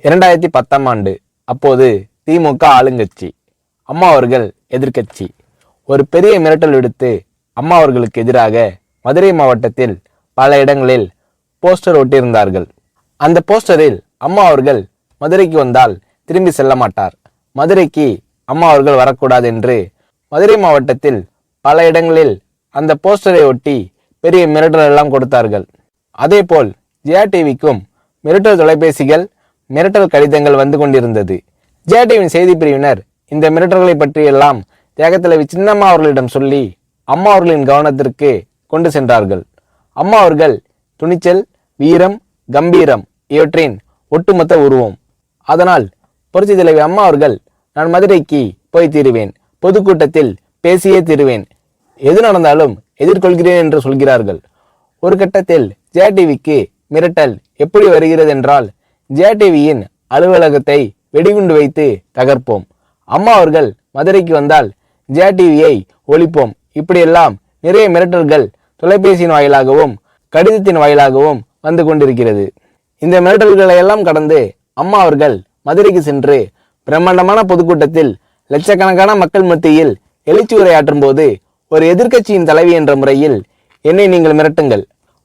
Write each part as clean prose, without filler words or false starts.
2010ஆம் ஆண்டு. அப்போது திமுக ஆளுங்கட்சி, அம்மா அவர்கள் எதிர்க்கட்சி. ஒரு பெரிய மிரட்டல் விடுத்து அம்மா அவர்களுக்கு எதிராக மதுரை மாவட்டத்தில் பல இடங்களில் போஸ்டர் ஒட்டியிருந்தார்கள். அந்த போஸ்டரில் அம்மா அவர்கள் மதுரைக்கு வந்தால் திரும்பி செல்ல மாட்டார், மதுரைக்கு அம்மா அவர்கள் வரக்கூடாது என்று மதுரை மாவட்டத்தில் பல இடங்களில் அந்த போஸ்டரை ஒட்டி பெரிய மிரட்டல் எல்லாம் கொடுத்தார்கள். அதேபோல் ஜெயா டிவிக்கும் மிரட்டல் தொலைபேசிகள், மிரட்டல் கடிதங்கள் வந்து கொண்டிருந்தது. ஜெயா டிவியின் செய்தி பிரிவினர் இந்த மிரட்டல்களை பற்றியெல்லாம் தியாகத்தலைவி சின்னம்மா அவர்களிடம் சொல்லி அம்மா அவர்களின் கவனத்திற்கு கொண்டு சென்றார்கள். அம்மா அவர்கள் துணிச்சல், வீரம், கம்பீரம் இவற்றின் ஒட்டுமொத்த உருவம். அதனால் புரட்சி தலைவி அம்மா அவர்கள், நான் மதுரைக்கு போய் தீருவேன், பொதுக்கூட்டத்தில் பேசியே தீருவேன், எது நடந்தாலும் எதிர்கொள்கிறேன் என்று சொல்கிறார்கள். ஒரு கட்டத்தில் ஜெயா டிவிக்கு மிரட்டல் எப்படி வருகிறது என்றால், ஜெயா டிவியின் அலுவலகத்தை வெடிகுண்டு வைத்து தகர்ப்போம், அம்மா அவர்கள் மதுரைக்கு வந்தால் ஜெயா டிவியை ஒழிப்போம், இப்படியெல்லாம் நிறைய மிரட்டல்கள் தொலைபேசியின் வாயிலாகவும் கடிதத்தின் வாயிலாகவும் வந்து கொண்டிருக்கிறது. இந்த மிரட்டல்களை எல்லாம் கடந்து அம்மா அவர்கள் மதுரைக்கு சென்று பிரம்மாண்டமான பொதுக்கூட்டத்தில் லட்சக்கணக்கான மக்கள் மத்தியில் எழுச்சி உரையாற்றும் போது, ஒரு எதிர்க்கட்சியின் தலைவி என்ற முறையில் என்னை நீங்கள் மிரட்டுங்கள்,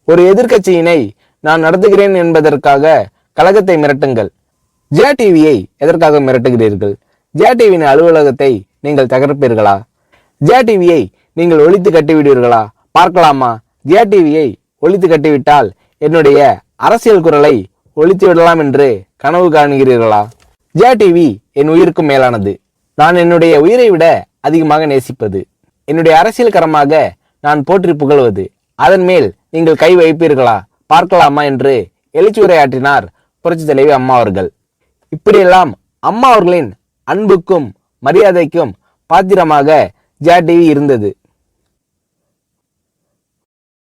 ஒரு எதிர்க்கட்சியினை நான் நடத்துகிறேன் என்பதற்காக கழகத்தை மிரட்டுங்கள், ஜெயா டிவியை எதற்காக மிரட்டுகிறீர்கள், ஜெயா டிவியின் அலுவலகத்தை நீங்கள் தகர்ப்பீர்களா, ஜெயா டிவியை நீங்கள் ஒழித்து கட்டிவிடுவீர்களா, பார்க்கலாமா, ஜெயா டிவியை ஒழித்து கட்டிவிட்டால் என்னுடைய அரசியல் குரலை ஒழித்து விடலாம் என்று கனவு காணுகிறீர்களா? ஜெயா டிவி என் உயிருக்கும் மேலானது, நான் என்னுடைய உயிரை விட அதிகமாக நேசிப்பது, என்னுடைய அரசியல் கரமாக நான் போற்றி புகழ்வது, அதன் மேல் நீங்கள் கை வைப்பீர்களா, பார்க்கலாமா என்று எழுச்சி உரையாற்றினார் புரட்சி தலைவி அம்மா அவர்கள். இப்படியெல்லாம் அம்மா அவர்களின் அன்புக்கும் மரியாதைக்கும் பாத்திரமாக ஜெயா டிவி இருந்தது.